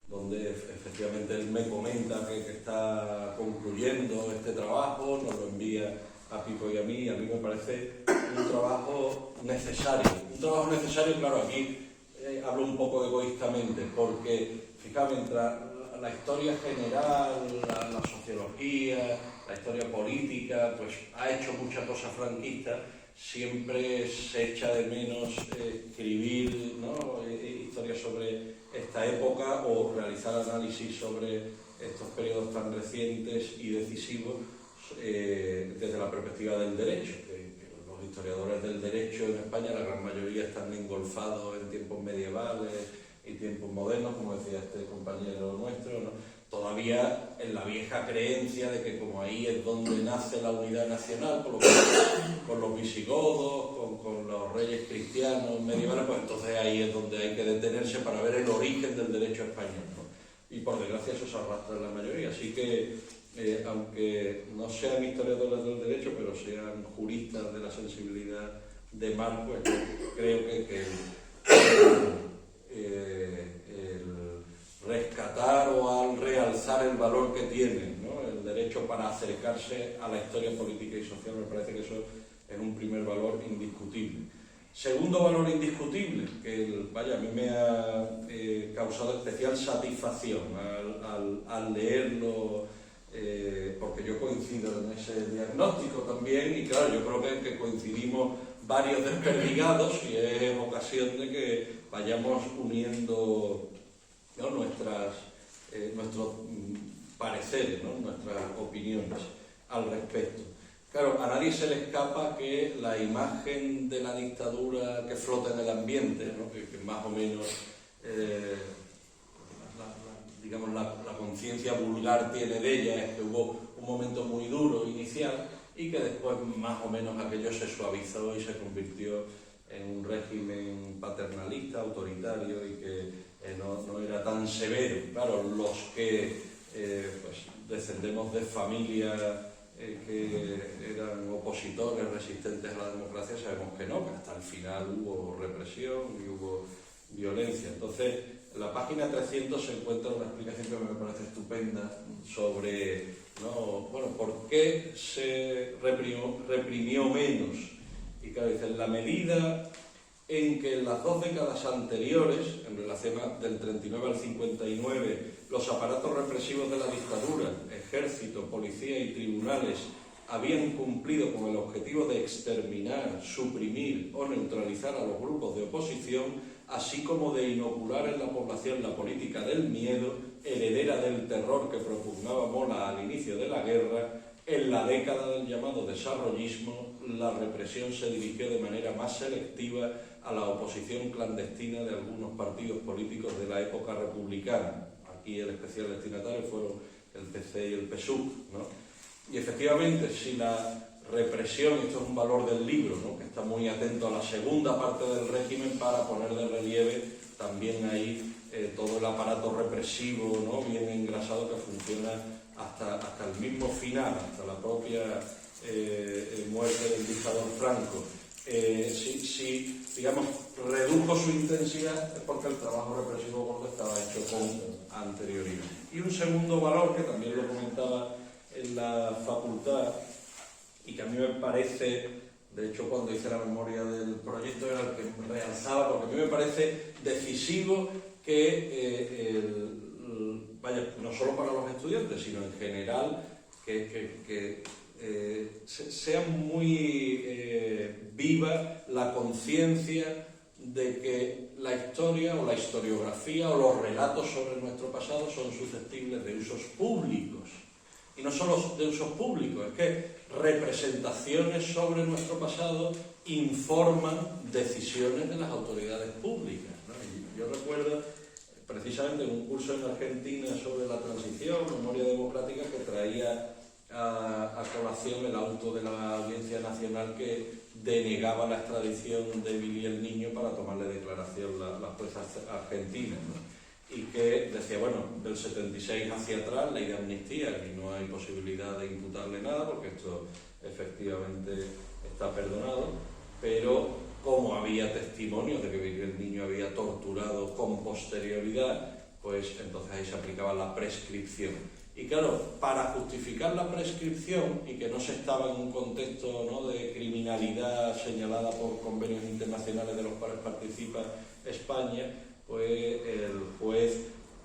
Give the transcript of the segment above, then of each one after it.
donde efectivamente él me comenta que está concluyendo este trabajo, nos lo envía a Pipo y a mí me parece un trabajo necesario. Un trabajo necesario, claro, aquí hablo un poco egoístamente, porque, fijaos, mientras la historia general, la sociología, la historia política, pues ha hecho muchas cosas franquistas, siempre se echa de menos escribir, ¿no?, historias sobre esta época o realizar análisis sobre estos periodos tan recientes y decisivos desde la perspectiva del derecho, que los historiadores del derecho en España, la gran mayoría, están engolfados en tiempos medievales y tiempos modernos, como decía este compañero nuestro, ¿no? Todavía en la vieja creencia de que como ahí es donde nace la unidad nacional, con los visigodos, con los reyes cristianos medievales, pues entonces ahí es donde hay que detenerse para ver el origen del derecho español, ¿no? Y por desgracia eso se arrastra en la mayoría, así que aunque no sean historiadores del derecho, pero sean juristas de la sensibilidad de Marx, pues creo que el rescatar o al realzar el valor que tiene, ¿no?, el derecho para acercarse a la historia política y social, me parece que eso es un primer valor indiscutible. Segundo valor indiscutible, que a mí me ha causado especial satisfacción al leerlo, porque yo coincido en ese diagnóstico también, y claro, yo creo que coincidimos varios desperdigados y es ocasión de que vayamos uniendo, ¿no?, nuestros pareceres, ¿no?, nuestras opiniones al respecto. Claro, a nadie se le escapa que la imagen de la dictadura que flota en el ambiente, ¿no?, que más o menos digamos, la conciencia vulgar tiene de ella, es que hubo un momento muy duro inicial y que después más o menos aquello se suavizó y se convirtió en un régimen paternalista, autoritario y que no era tan severo. Claro, los que pues descendemos de familias que eran opositores, resistentes a la democracia, sabemos que no, que hasta el final hubo represión y hubo violencia. Entonces, en la página 300 se encuentra una explicación que me parece estupenda sobre, ¿no?, bueno, por qué se reprimió menos. Y claro, dice, en la medida en que en las 2 décadas anteriores, en relación del 39 al 59, los aparatos represivos de la dictadura, ejército, policía y tribunales, habían cumplido con el objetivo de exterminar, suprimir o neutralizar a los grupos de oposición, así como de inocular en la población la política del miedo, heredera del terror que propugnaba Mola al inicio de la guerra, en la década del llamado desarrollismo, la represión se dirigió de manera más selectiva a la oposición clandestina de algunos partidos políticos de la época republicana. Aquí el especial destinatario fueron el PC y el PSUV, ¿no? Y efectivamente, si la represión, esto es un valor del libro, ¿no?, que está muy atento a la segunda parte del régimen para poner de relieve también ahí todo el aparato represivo, ¿no?, bien engrasado, que funciona hasta el mismo final, hasta la propia muerte del dictador Franco. Si digamos, redujo su intensidad, es porque el trabajo represivo gordo estaba hecho con anterioridad. Y un segundo valor, que también lo comentaba en la facultad, y que a mí me parece, de hecho cuando hice la memoria del proyecto era el que realzaba, porque a mí me parece decisivo que no solo para los estudiantes, sino en general, que sea muy viva la conciencia de que la historia o la historiografía o los relatos sobre nuestro pasado son susceptibles de usos públicos. Y no solo de usos públicos, es que representaciones sobre nuestro pasado informan decisiones de las autoridades públicas, ¿no? Y yo recuerdo precisamente un curso en Argentina sobre la transición, memoria democrática, que traía a colación el auto de la Audiencia Nacional que denegaba la extradición de Billy el Niño para tomarle declaración las juezas argentinas, ¿no? Y que decía, bueno, del 76 hacia atrás, ley de amnistía, y no hay posibilidad de imputarle nada, porque esto efectivamente está perdonado, pero como había testimonios de que Billy el Niño había torturado con posterioridad pues entonces ahí se aplicaba la prescripción. Y claro, para justificar la prescripción y que no se estaba en un contexto, ¿no?, de criminalidad señalada por convenios internacionales de los cuales participa España, pues el juez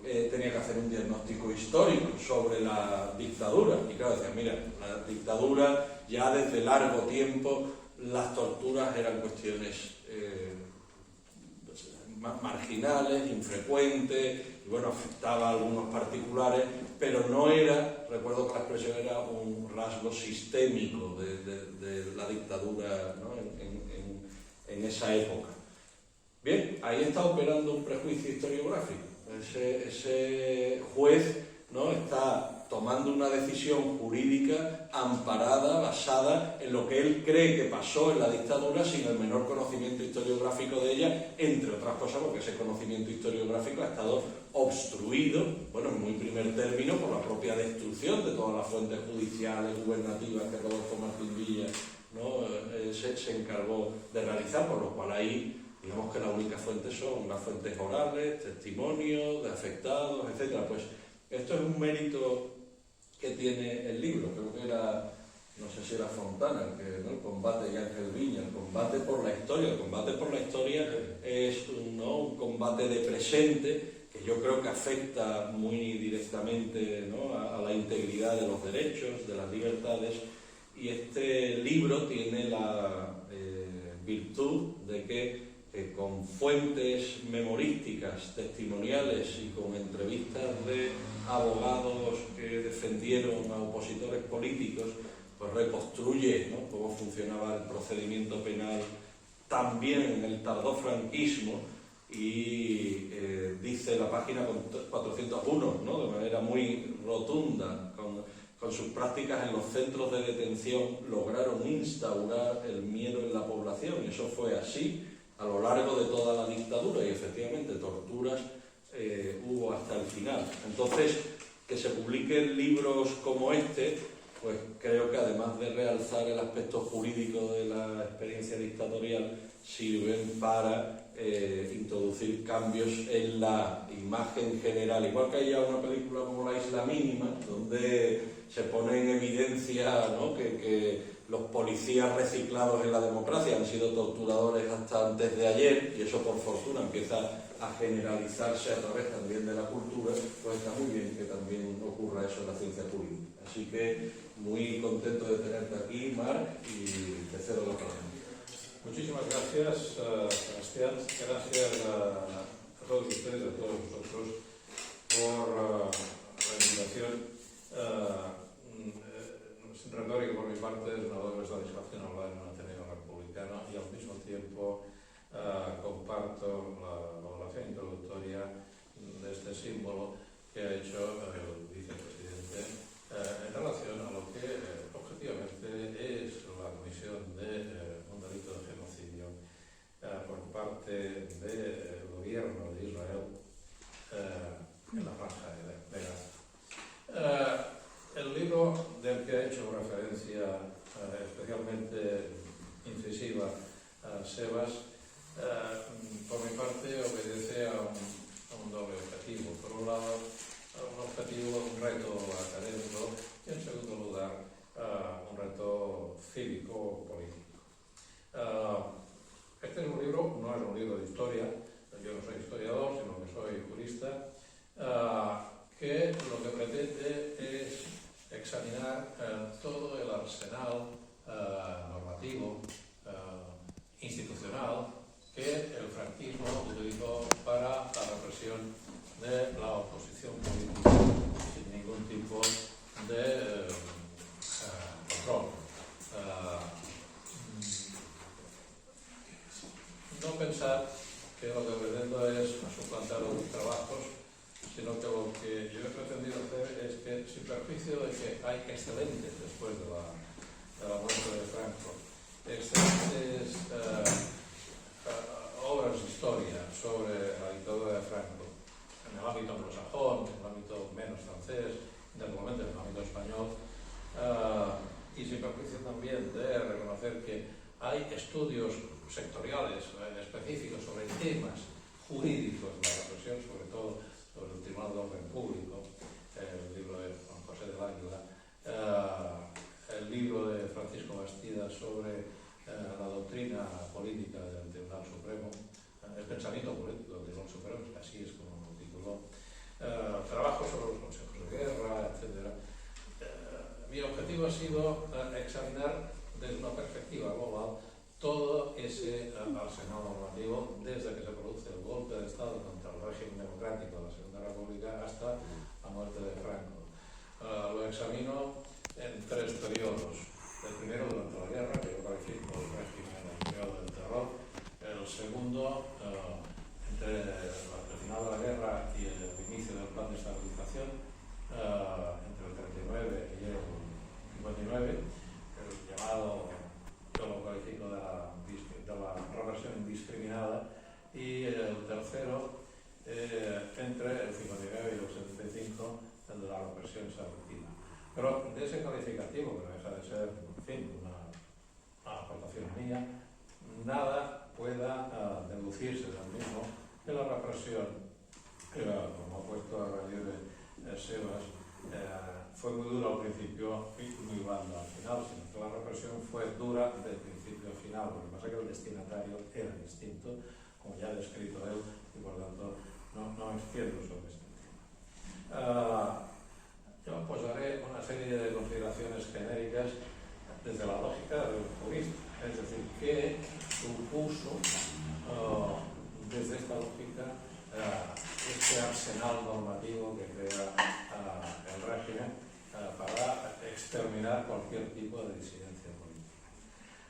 tenía que hacer un diagnóstico histórico sobre la dictadura. Y claro, decía, mira, la dictadura ya desde largo tiempo las torturas eran cuestiones marginales, infrecuentes, y bueno, afectaba a algunos particulares, pero no era, recuerdo que la expresión era un rasgo sistémico de la dictadura, ¿no?, en esa época. Bien, ahí está operando un prejuicio historiográfico. Ese juez, ¿no?, está tomando una decisión jurídica amparada, basada en lo que él cree que pasó en la dictadura sin el menor conocimiento historiográfico de ella, entre otras cosas porque ese conocimiento historiográfico ha estado obstruido, bueno, en muy primer término, por la propia destrucción de todas las fuentes judiciales, gubernativas que Rodolfo Martín Villa, ¿no?, se encargó de realizar, por lo cual ahí, digamos que la única fuente son las fuentes orales, testimonios de afectados, etcétera. Pues esto es un mérito que tiene el libro. Creo que era, no sé si era Fontana, que, ¿no?, el combate de Ángel Viña, el combate por la historia. El combate por la historia es, ¿no?, un combate de presente que yo creo que afecta muy directamente, ¿no?, a la integridad de los derechos, de las libertades, y este libro tiene la virtud de que con fuentes memorísticas, testimoniales y con entrevistas de abogados que defendieron a opositores políticos, pues reconstruye, ¿no?, cómo funcionaba el procedimiento penal también en el tardofranquismo y dice la página 401, ¿no?, de manera muy rotunda, con sus prácticas en los centros de detención lograron instaurar el miedo en la población, y eso fue así a lo largo de toda la dictadura, y efectivamente torturas hubo hasta el final. Entonces, que se publiquen libros como este, pues creo que además de realzar el aspecto jurídico de la experiencia dictatorial, sirven para introducir cambios en la imagen general. Igual que haya una película como La Isla Mínima, donde se pone en evidencia, ¿no?, que los policías reciclados en la democracia han sido torturadores hasta antes de ayer, y eso por fortuna empieza a generalizarse a través también de la cultura, pues está muy bien que también ocurra eso en la ciencia jurídica. Así que muy contento de tenerte aquí, Marc, y te cedo la palabra. Muchísimas gracias, Sebastián. Gracias a todos ustedes, a todos vosotros, por la invitación. Sin retórica por mi parte, es una doble satisfacción hablar en un Ateneo republicano y al mismo tiempo comparto la valoración introductoria de este símbolo que ha hecho el vicepresidente en relación a lo que objetivamente es la comisión de un delito de genocidio por parte del gobierno de Israel en la franja de Gaza. El libro del que ha hecho referencia especialmente incisiva Sebas, por mi parte obedece a un doble objetivo. Por un lado, un objetivo, un reto académico, y en segundo lugar, un reto cívico-político. Este es un libro, no es un libro de historia, yo no soy historiador, sino que soy jurista, que lo que pretende es examinar todo el arsenal normativo, institucional, que el franquismo utilizó para la represión de la oposición política sin ningún tipo de control. No pensar que lo que pretendo es suplantar los trabajos, sino que lo que yo he pretendido hacer es que, sin perjuicio de que hay excelentes, después de la muerte de Franco, excelentes obras de historia sobre la dictadura de Franco, en el ámbito anglosajón, en el ámbito menos francés, naturalmente en el ámbito español, y sin perjuicio también de reconocer que hay estudios sectoriales específicos sobre temas jurídicos de la represión, sobre todo sobre el orden público, el libro de Juan José del Águila, el libro de Francisco Bastida sobre la doctrina política del Tribunal Supremo, el pensamiento político del Tribunal Supremo, que así es como lo tituló, trabajo sobre los consejos de guerra, etc. Mi objetivo ha sido examinar desde una perspectiva global todo ese arsenal normativo desde que se produce el golpe de Estado contra el régimen democrático de la Segunda República hasta la muerte de Franco. Lo examino en 3 periodos. El primero durante la guerra, que yo califico el régimen el periodo del terror. El segundo, entre el final de la guerra y el inicio del plan de estabilización, entre el 39 y el 59, el llamado, yo lo califico de la represión indiscriminada, y el tercero, entre el 59 y el 75, el de la represión selectiva. Pero de ese calificativo, que no deja de ser, en fin, una aportación mía, nada pueda deducirse del mismo que la represión, como ha puesto a relieve Sebas, fue muy dura al principio y muy blanda al final, sino que la represión fue dura del principio al final. Lo que pasa es que el destinatario era distinto, como ya ha descrito él, y por tanto no me extiendo sobre este tema. Yo apoyaré una serie de consideraciones genéricas desde la lógica del jurista, es decir, qué supuso desde esta lógica este arsenal normativo que crea el régimen para exterminar cualquier tipo de disidencia política.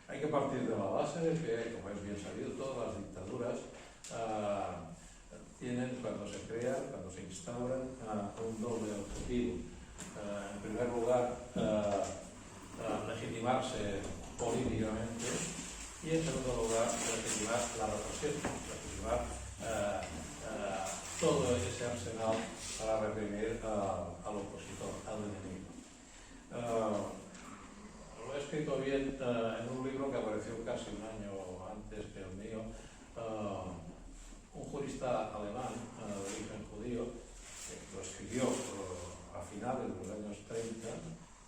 Hay que partir de la base de que, como es bien sabido, todas las dictaduras tienen, cuando se crean, cuando se instauran, un doble objetivo. En primer lugar, legitimarse políticamente, y en segundo lugar, legitimar la represión, legitimar todo ese arsenal para reprimir al opositor, al enemigo. Lo he escrito bien en un libro que apareció casi un año antes que el mío, un jurista alemán de origen judío, que lo escribió a finales de los años 30,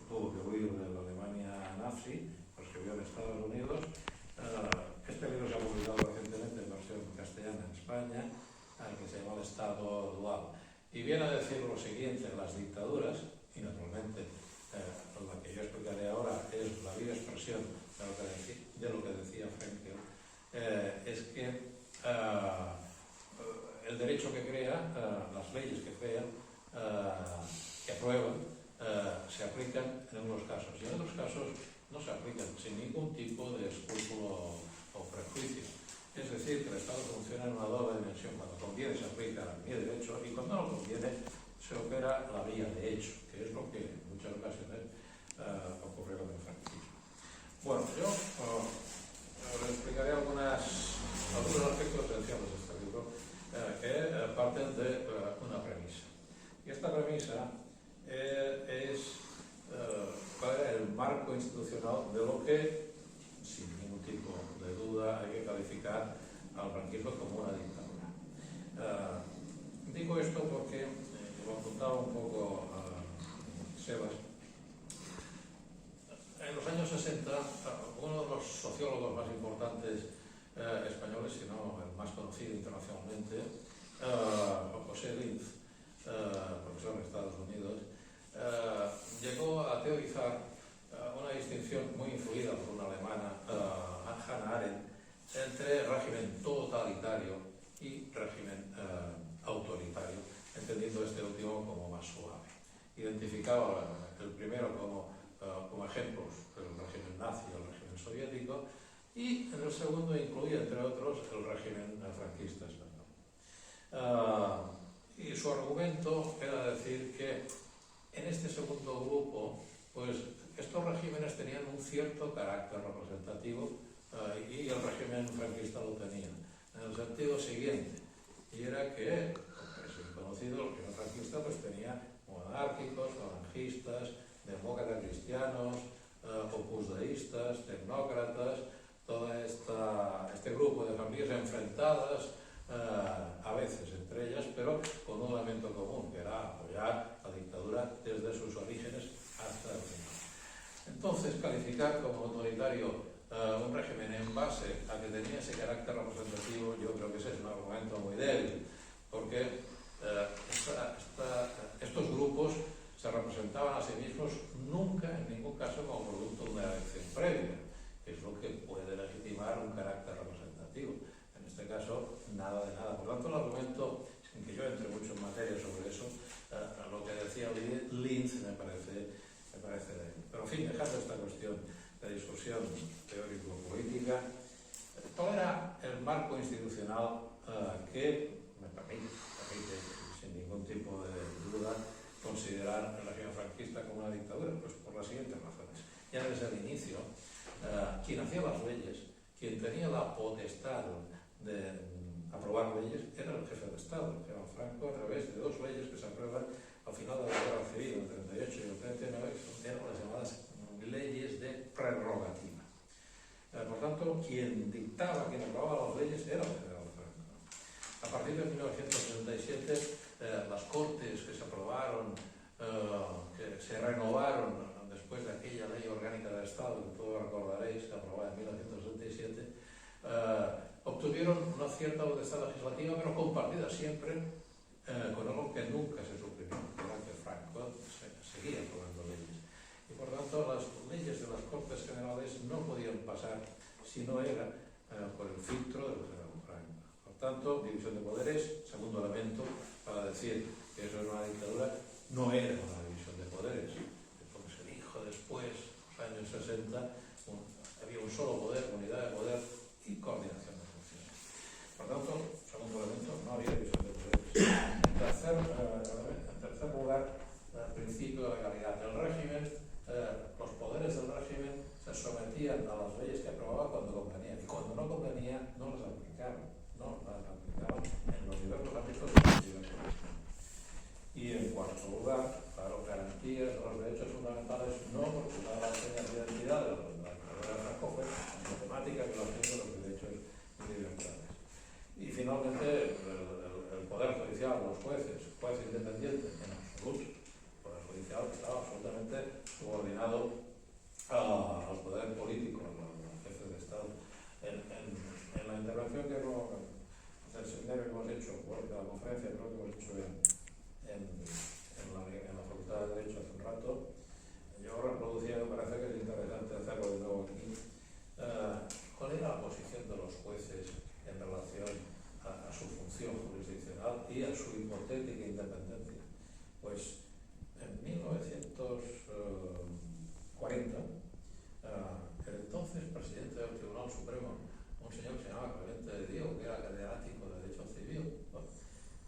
tuvo que huir de la Alemania nazi, lo escribió en Estados Unidos. Este libro se ha publicado recientemente en versión castellana en España, que se llama El Estado Dual. Y viene a decir lo siguiente: las dictaduras, y naturalmente la que yo explicaré ahora es la viva expresión de lo que decía Frenkel, es que el derecho que crea, las leyes que crean, que aprueban, se aplican en unos casos, y en otros casos no se aplican sin ningún tipo de escrúpulo o prejuicio. Es decir, que el Estado funciona en una doble dimensión. Cuando conviene se aplica la vía de derecho, y cuando no conviene se opera la vía de hecho, que es lo que en muchas ocasiones ocurrió con el franquismo. Bueno, yo les explicaré algunos aspectos esenciales de este libro que parten de una premisa. Y esta premisa es cuál era el marco institucional de lo que, sin ningún tipo de duda, hay que calificar al franquismo como una dictadura. Digo esto porque, lo apuntaba un poco Sebas, en los años 60, uno de los sociólogos más importantes españoles, si no el más conocido internacionalmente, José Linz, profesor en Estados Unidos, llegó a teorizar una distinción muy influida por una alemana, Hannah Arendt, entre régimen totalitario y régimen autoritario, entendiendo este último como más suave. Identificaba el primero como ejemplos el régimen nazi o el régimen soviético, y en el segundo incluía, entre otros, el régimen franquista español. Y su argumento era decir que en este segundo grupo, pues estos regímenes tenían un cierto carácter representativo, y el régimen franquista lo tenía, en el sentido siguiente, y era que, es conocido, el régimen franquista pues tenía monárquicos, falangistas, demócratas cristianos, opusdeístas, tecnócratas, todo este grupo de familias enfrentadas, a veces entre ellas, pero con un elemento común, que era calificar como autoritario un régimen en base a que tenía ese carácter representativo, yo creo que ese es un argumento muy débil, porque estos grupos se representaban a sí mismos nunca, en ningún caso, como producto de una elección previa, que es lo que puede legitimar un carácter representativo. En este caso, nada de nada. Por tanto, el argumento, sin que yo entre mucho en materia sobre eso, lo que decía Linz me parece débil. Pero en fin, dejando esta cuestión de discusión teórico-política, ¿cuál era el marco institucional que me permite, sin ningún tipo de duda, considerar el régimen franquista como una dictadura? Pues por las siguientes razones. Ya desde el inicio, quien hacía las leyes, quien tenía la potestad de aprobar leyes, era el jefe de Estado, el general Franco, a través de dos leyes que se aprueban al final de la Guerra Civil, el 38 y el 39, que eran las llamadas leyes de prerrogativa. Por tanto, quien dictaba, quien aprobaba las leyes era el general Franco. A partir de 1967, las cortes que se aprobaron, que se renovaron después de aquella ley orgánica del Estado, que todos recordaréis, aprobada en 1967, obtuvieron una cierta potestad legislativa, pero compartida siempre con algo que nunca se suprimió, que era que Franco seguía aprobando leyes. Y por tanto, las leyes de las Cortes Generales no podían pasar si no era por el filtro del general Franco. Por tanto, división de poderes, segundo elemento para decir que eso es una dictadura, no era una división de poderes, porque se dijo después, en los años 60, había un solo poder, unidad de poder y coordinación de funciones. Por tanto, segundo elemento, no había división de poderes. En tercer lugar, el principio de legalidad del régimen. Los poderes del régimen se sometían a las leyes que aprobaba cuando convenía, y cuando no convenía no las aplicaban en los diversos ámbitos de la libertad. Y en cuarto lugar, claro, garantías de los derechos fundamentales, no porque una de las señas de identidad de la carrera Franco fue matemática que los derechos y libertades. Y finalmente, el poder judicial, los jueces, juez independiente en absoluto, el poder judicial estaba absolutamente subordinado al poder político, al jefe de Estado. En la intervención del seminario que hemos hecho, de la conferencia creo que hemos hecho en la Facultad de Derecho hace un rato, yo reproducía, me parece que es interesante hacerlo de nuevo aquí, cuál era la posición de los jueces en relación a su función jurisdiccional y a su hipotética independencia. Pues en 1940, el entonces presidente del Tribunal Supremo, un señor que se llamaba Clemente de Diego, que era catedrático de Derecho Civil,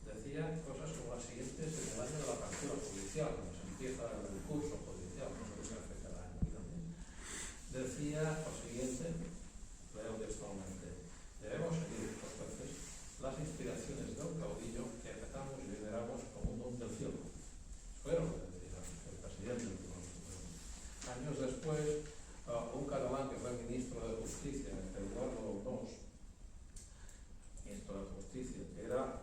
decía cosas como las siguientes en el año de la partida judicial, cuando se empieza el curso judicial, no sé qué se hace cada año también. Decía lo siguiente, leo textualmente: debemos seguir, los jueces, las inspiraciones del caudillo que acatamos y veneramos como un don del cielo. Pero, decía el presidente del Tribunal Supremo. Años después, un catalán que fue ministro de Justicia, Eduardo Dos, ministro de Justicia, que era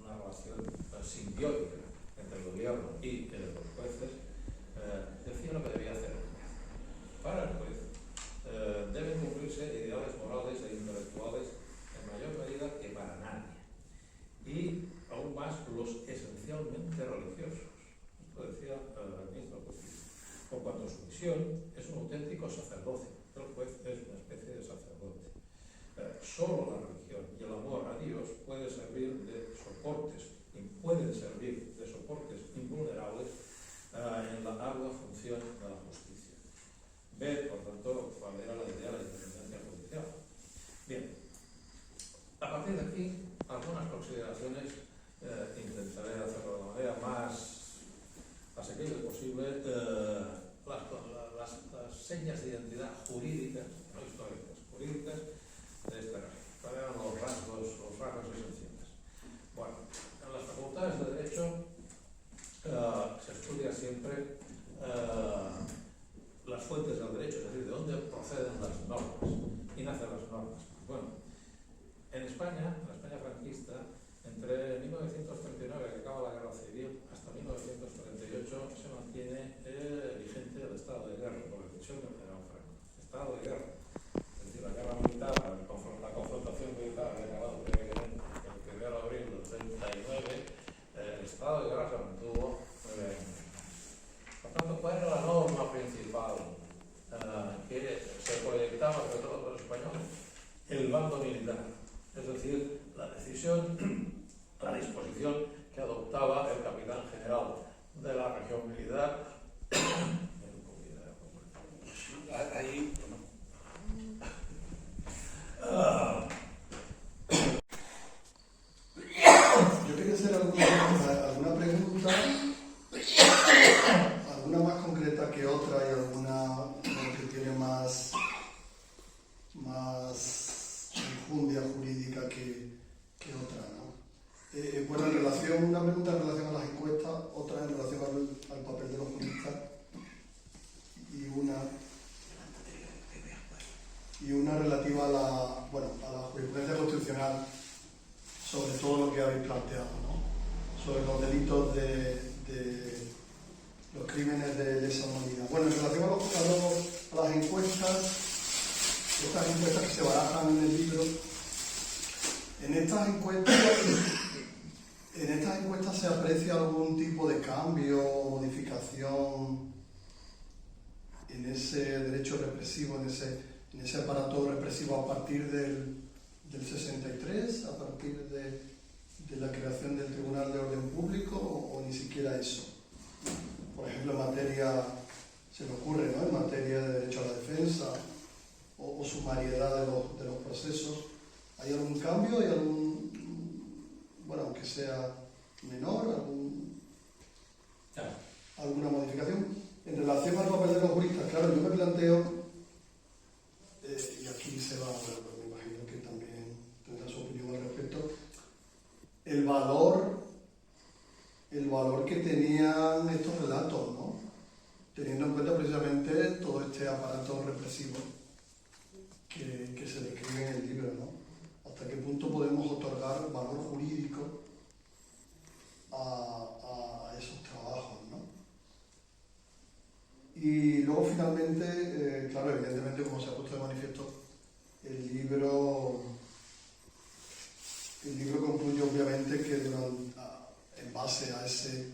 una relación simbiótica entre el gobierno y los jueces, decía lo que debía hacer el juez. Para el juez, deben cumplirse ideales morales e intelectuales en mayor medida que para nadie. Y aún más los esencialmente religiosos. Esto decía el ministro de Justicia. Por cuanto su misión es un auténtico sacerdocio. El juez es una especie de sacerdote. Solo la religión y el amor a Dios pueden servir de soportes invulnerables en la ardua función de la justicia. Ver, por tanto, cuál era la idea de la independencia judicial. Bien, a partir de aquí, algunas consideraciones intentaré hacerlo de la manera más asequible posible. Las señas de identidad jurídicas, no históricas, jurídicas de este régimen. ¿Cuáles eran los rasgos esenciales? Bueno, en las facultades de Derecho se estudia siempre las fuentes del derecho, es decir, de dónde proceden las normas y nacen las normas. Bueno, en España franquista, entre 1939, que acaba la Guerra Civil, hasta 1938 se mantiene vigente el estado de guerra por decisión del general Franco. decisión, la disposición que adoptaba el capitán general de la región militar. Ahí. Yo quería hacer alguna pregunta, alguna más concreta que otra y alguna que tiene más enjundia jurídica que otra, ¿no? Bueno, una pregunta en relación a las encuestas, otra en relación al papel de los juristas y una relativa a la jurisprudencia constitucional sobre todo lo que habéis planteado, ¿no? Sobre los delitos de los crímenes de lesa humanidad. Bueno, en relación a las encuestas, estas encuestas que se barajan en el libro, en estas encuestas se aprecia algún tipo de cambio o modificación en ese derecho represivo, en ese aparato represivo a partir del 63, a partir de la creación del Tribunal de Orden Público, o ni siquiera eso. Por ejemplo, en materia, se me ocurre, ¿no?, en materia de derecho a la defensa o sumariedad de los procesos, ¿hay algún cambio? ¿Hay bueno, aunque sea menor, alguna modificación? En relación al papel de los juristas, claro, yo me planteo, y aquí se va, me imagino que también tendrá su opinión al respecto, el valor que tenían estos relatos, ¿no? Teniendo en cuenta precisamente todo este aparato represivo que se describe en el libro, ¿no? Hasta qué punto podemos otorgar valor jurídico a esos trabajos, ¿no? Y luego finalmente, claro, evidentemente, como se ha puesto de manifiesto, el libro concluye obviamente que en base a ese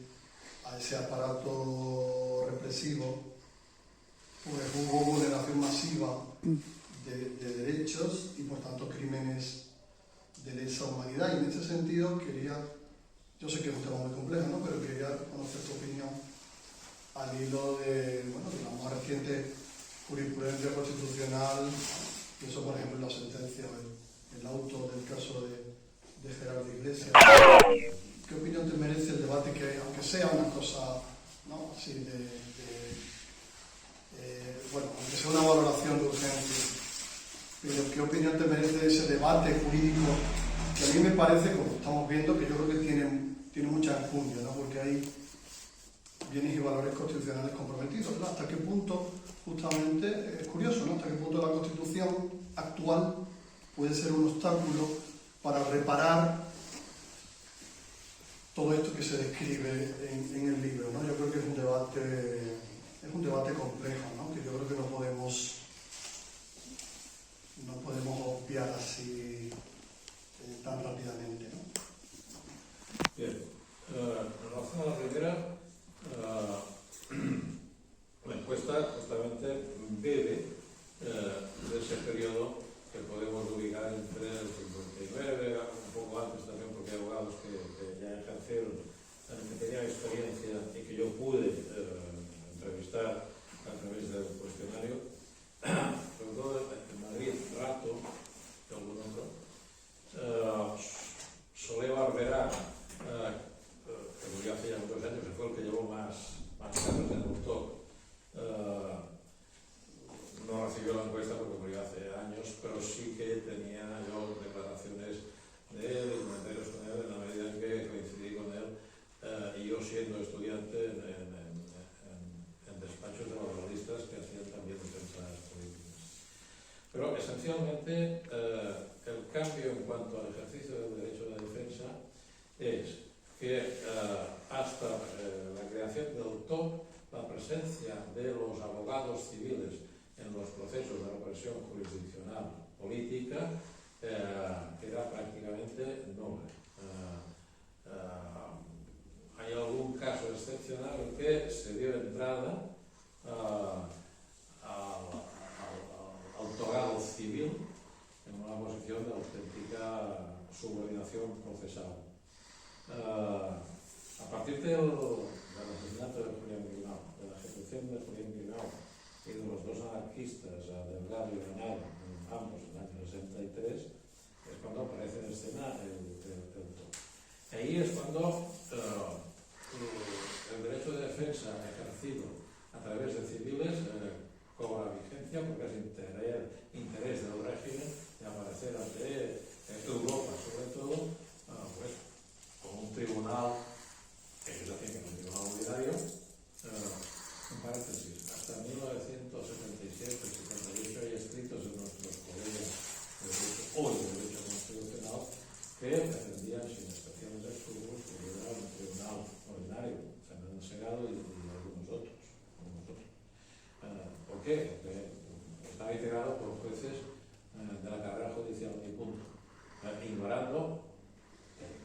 aparato represivo, pues hubo vulneración masiva de derechos y por tanto crímenes de lesa humanidad. Y en este sentido yo sé que es un tema muy complejo, ¿no?, pero quería conocer tu opinión al hilo de la más reciente jurisprudencia constitucional. Pienso, por ejemplo, en la sentencia, el auto del caso de Gerardo Iglesias. ¿Qué opinión te merece el debate que, aunque sea una cosa, ¿no?, así aunque sea una valoración de urgencia, pero qué opinión te merece ese debate jurídico que a mí me parece, como estamos viendo, que yo creo que tiene mucha enjundia, ¿no?, porque hay bienes y valores constitucionales comprometidos, ¿no? Hasta qué punto, justamente, es curioso, ¿no?, hasta qué punto la Constitución actual puede ser un obstáculo para reparar todo esto que se describe en el libro, ¿no? Yo creo que es un debate complejo, ¿no?, que yo creo que no podemos obviar así tan rápidamente, ¿no? Bien, en relación a la primera, la encuesta justamente bebe de ese periodo que podemos ubicar entre el 59, un poco antes también, porque hay abogados que ya ejercieron, que tenían experiencia y que yo pude entrevistar a través del cuestionario, sobre todo en Madrid, Rato y algún otro. Soler Barberá, que murió hace ya muchos años, que fue el que llevó más casos en el doctor. No recibió la encuesta porque murió hace años, pero sí que tenía yo declaraciones de él y comentarios con él en la medida en que coincidí con él, y yo siendo estudiante en despachos de laboralistas que hacían también defensas políticas. Pero esencialmente el cambio en cuanto al ejercicio del derecho a la defensa es que hasta la creación del TOP, la presencia de los abogados civiles en los procesos de represión jurisdiccional política era prácticamente nula. Hay algún caso excepcional en que se dio entrada al togado civil en una posición de auténtica subordinación investigación procesal. A partir del asesinato de Julián Grinau, de la ejecución de Julián Grinau y de los dos anarquistas, Delgado y Granado, ambos en el año 63, es cuando aparece en escena el TOC. Ahí es cuando el derecho de defensa ejercido a través de civiles cobra vigencia, porque es interés del régimen de aparecer ante Europa, sobre todo, pues, con un tribunal, que ellos decían que era un tribunal ordinario, un paréntesis, hasta 1977-78 hay escritos de nuestros colegas de derecho, hoy de derecho constitucional, que defendían sin especiales escrúpulos que era un tribunal ordinario, Fernández Segado y algunos otros. ¿Por qué? Porque estaba integrado por jueces de la carrera judicial y punto, ignorando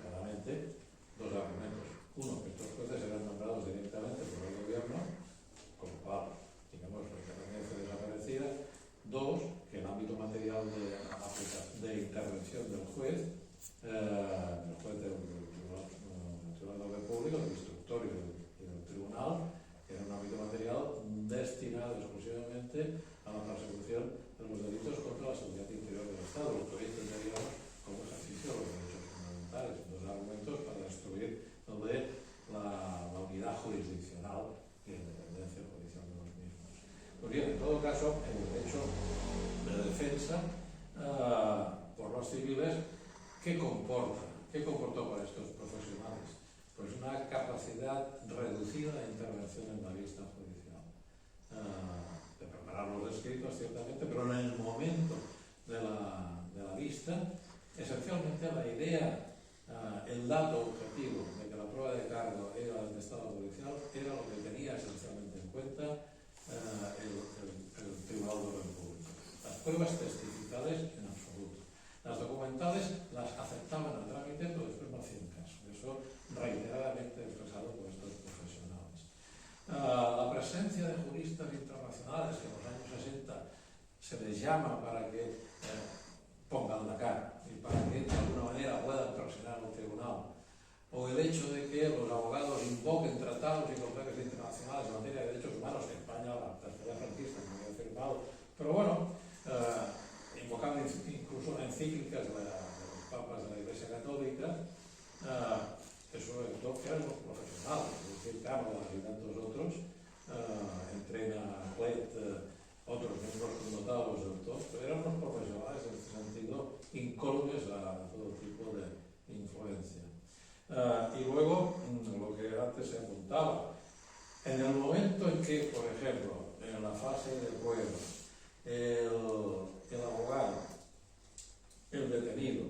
claramente dos argumentos. Uno, que estos jueces eran nombrados directamente por el gobierno, con lo cual, digamos, la independencia desaparecida. Dos, que el ámbito material de intervención del juez del Tribunal de Orden Público, del instructorio y del tribunal, era un ámbito material destinado exclusivamente a la persecución de los delitos contra la seguridad interior del Estado, lo que hoy entenderíamos como ejercicio de los derechos fundamentales, dos argumentos para destruir la unidad jurisdiccional y la independencia judicial de los mismos. Pues bien, en todo caso, el derecho de defensa por los civiles, ¿qué comportó para estos profesionales? Pues una capacidad reducida de intervención en la vista judicial, de preparar los escritos, ciertamente, pero en el momento de la vista, esencialmente la idea, el dato objetivo de que la prueba de cargo era el estado judicial, era lo que tenía esencialmente en cuenta el Tribunal de Orden Público. Las pruebas testificales en absoluto. Las documentales las aceptaban al trámite, pero después no hacían caso. Eso reiteradamente expresado por estos profesionales. La presencia de juristas internacionales que en los años 60 se les llama para que pongan la cara y para que de alguna manera puedan presionar al tribunal, o el hecho de que los abogados invoquen tratados y convenios internacionales en materia de derechos humanos, que España, la tercera franquista, no había firmado, pero bueno, invocaban incluso encíclicas de los papas de la Iglesia Católica. Eso eran los profesionales, es decir, Cámara y tantos otros, Entrena, Clet, otros miembros connotados del TOC, pero eran los profesionales en este sentido incólumes a todo tipo de influencia. Y luego, lo que antes se apuntaba, en el momento en que, por ejemplo, en la fase de prueba, el abogado, el detenido,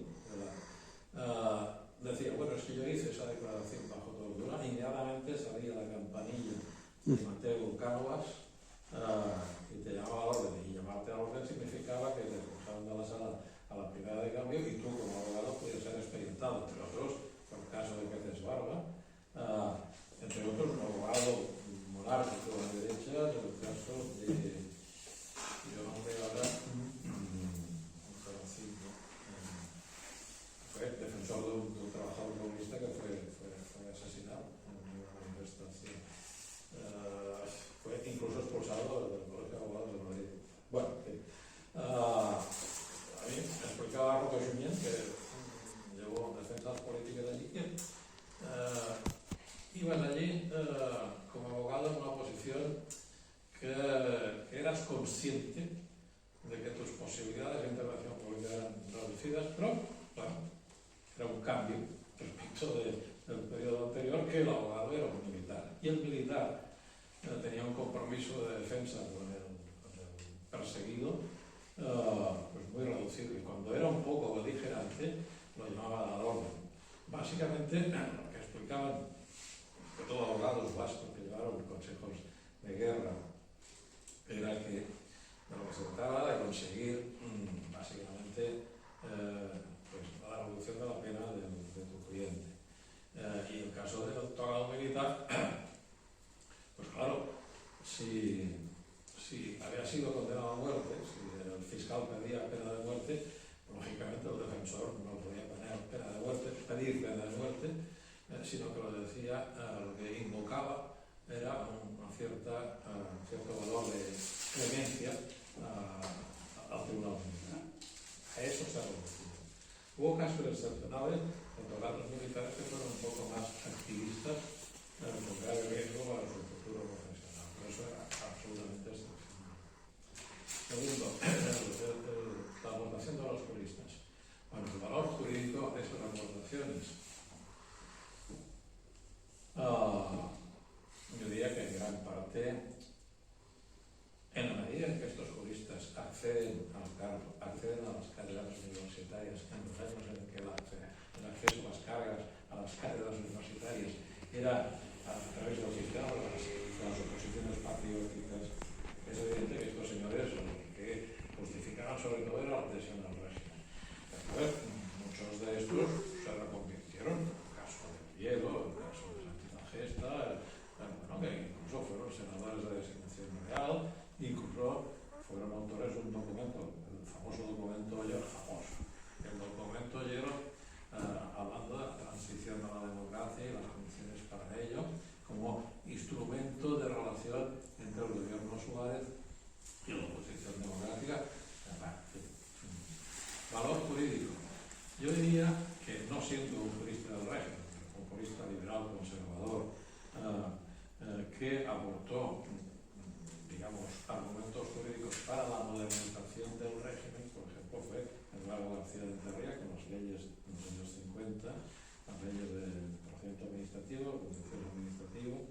decía, bueno, es que yo hice esa declaración bajo tortura, inmediatamente salía la campanilla de Mateo Cánovas y te llamaba a la orden. Y llamarte a la orden significaba que te expulsaban de la sala a la primera de cambio y tú como abogado podías ser expedientado, entre otros, por el caso de Pérez Barba, entre otros un abogado monárquico de la derecha, en el caso de, yo no me ahora, fue defensor de un trabajador comunista que fue asesinado en una manifestación. Fue incluso expulsado del Colegio de Abogados de Madrid. Bueno, a mí me explicaba Roque Junyent, que llevó defensas políticas allí, que ibas allí como abogado en una posición que eras consciente de que tus posibilidades de intervención política eran reducidas, pero claro, era un cambio respecto del periodo anterior, que el abogado era un militar. Y el militar tenía un compromiso de defensa con el perseguido pues muy reducido. Y cuando era un poco beligerante, lo llamaban al orden. Básicamente, lo que explicaban que todos los abogados vascos que llevaron consejos de guerra era que de lo que se trataba de conseguir básicamente pues, la reducción de la pena de tu cliente. Y en el caso del togado militar, pues claro, si había sido condenado a muerte, si el fiscal pedía pena de muerte, lógicamente el defensor no podía poner pena de muerte, decir pena de muerte, sino que lo decía, lo que invocaba era cierto valor de clemencia al Tribunal Militar. A eso se ha reducido. Hubo casos excepcionales, los militares que fueron un poco más activistas, con grave riesgo para su futuro profesional, pero eso era absolutamente excepcional. Segundo, la aportación de los juristas. Bueno, el valor jurídico de esas aportaciones. Yo diría que en gran parte, en la medida en que estos juristas acceden a las cátedras universitarias, en los años en que el acceso a las cátedras universitarias era a través del sistema de las oposiciones patrióticas, es evidente que estos señores lo que justificaban sobre todo era la adhesión al régimen. Después, muchos de estos se reconvirtieron, en el caso del Hielo, en el caso de Santidad Gesta, que incluso fueron senadores de designación real, incluso fueron autores de un documento, el famoso documento Ollero, el documento Ollero, hablando de la transición a la democracia y las condiciones para ello, como instrumento de relación entre el gobierno Suárez y la oposición democrática. Valor jurídico. Yo diría que, no siendo un jurista del régimen, un jurista liberal conservador, que aportó, digamos, argumentos jurídicos para la modernización del régimen, por ejemplo, fue Eduardo García de Enterría con las leyes de los años 50, las leyes de procedimiento administrativo, contencioso administrativo,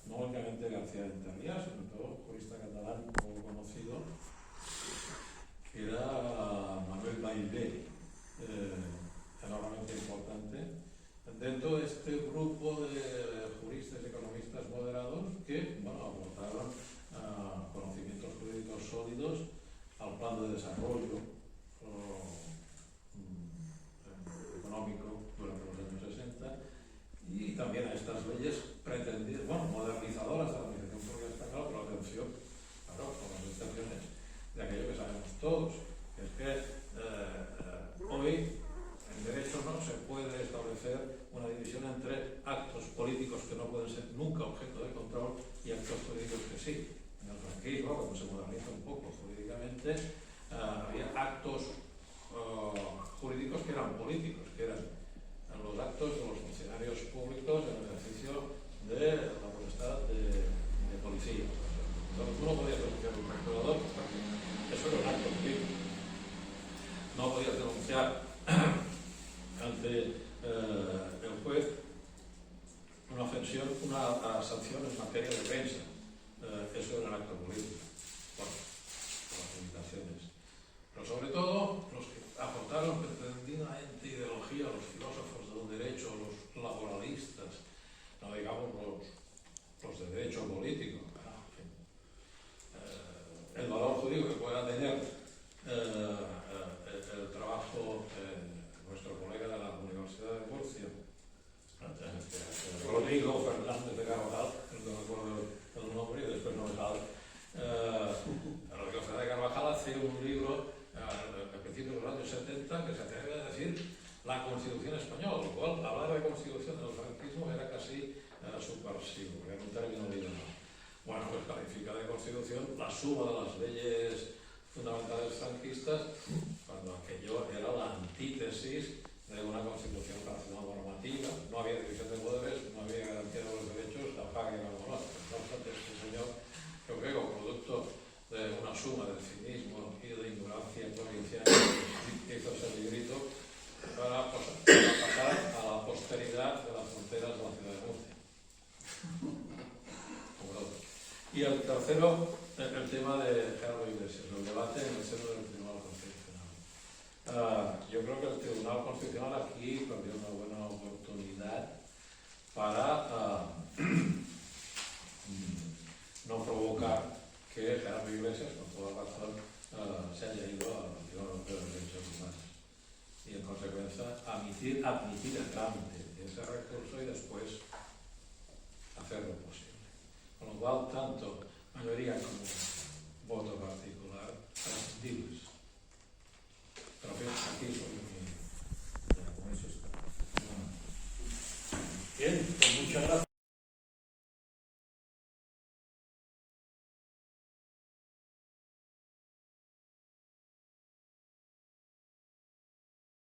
no únicamente García de Enterría, sino todo jurista catalán muy conocido, que era Manuel Bailé, enormemente importante, dentro de este grupo de juristas y economistas moderados que aportaron conocimientos jurídicos sólidos al plan de desarrollo económico durante los años 60 y también a estas leyes pretendidas, modernizadoras de la administración pública española, pero atención, claro, con las excepciones de aquello que sabemos todos, que es que hoy en derecho no se puede establecer una división entre actos políticos que no pueden ser nunca objeto de control y actos jurídicos que sí. En el franquismo, cuando se moderniza un poco jurídicamente, había actos jurídicos que eran políticos, que eran los actos de los funcionarios públicos en el ejercicio de la potestad de policía. Entonces, tú no podías denunciar un procurador, porque eso era un acto político. No podías denunciar ante el juez una sanción en materia de prensa. Eso era un acto político. Bueno, con las limitaciones. Pero sobre todo, los que aportaron pretendidamente ideología, los filósofos del derecho, los laboralistas, no digamos los de derecho político, el valor jurídico que pueda tener el trabajo nuestro colega de la Universidad de Murcia, Rodrigo Fernández de Carvajal, no me acuerdo el nombre y después no me sale. Rodrigo Fernández de Carvajal hace un libro a principios de los años 70 que se atreve a decir la Constitución española, lo cual hablar de Constitución del franquismo era casi subversivo, porque era un término liberal. Bueno, pues califica de Constitución la suma de las leyes fundamentales franquistas, cuando aquello era la antítesis de una Constitución nacional normativa. No había división de poderes, no había garantía de los derechos, la paga y la moral. No obstante, este señor, yo creo, producto de una suma del cinismo y de ignorancia provincial, hizo ese librito para pasar a la posteridad de las fronteras de la ciudad de Murcia. Y el tercero, el tema de Gerardo Iglesias, el debate en el seno del Tribunal Constitucional. Yo creo que el Tribunal Constitucional aquí perdió una buena oportunidad para no provocar que Gerardo Iglesias, con toda razón, se haya ido al Tribunal Europeo de Derechos Humanos y, en consecuencia, admitir el trámite de ese recurso y después hacerlo posible. Con lo cual, tanto mayoría como voto particular prescindibles. Pero aquí soy muy... Con eso está. Bien, pues muchas gracias.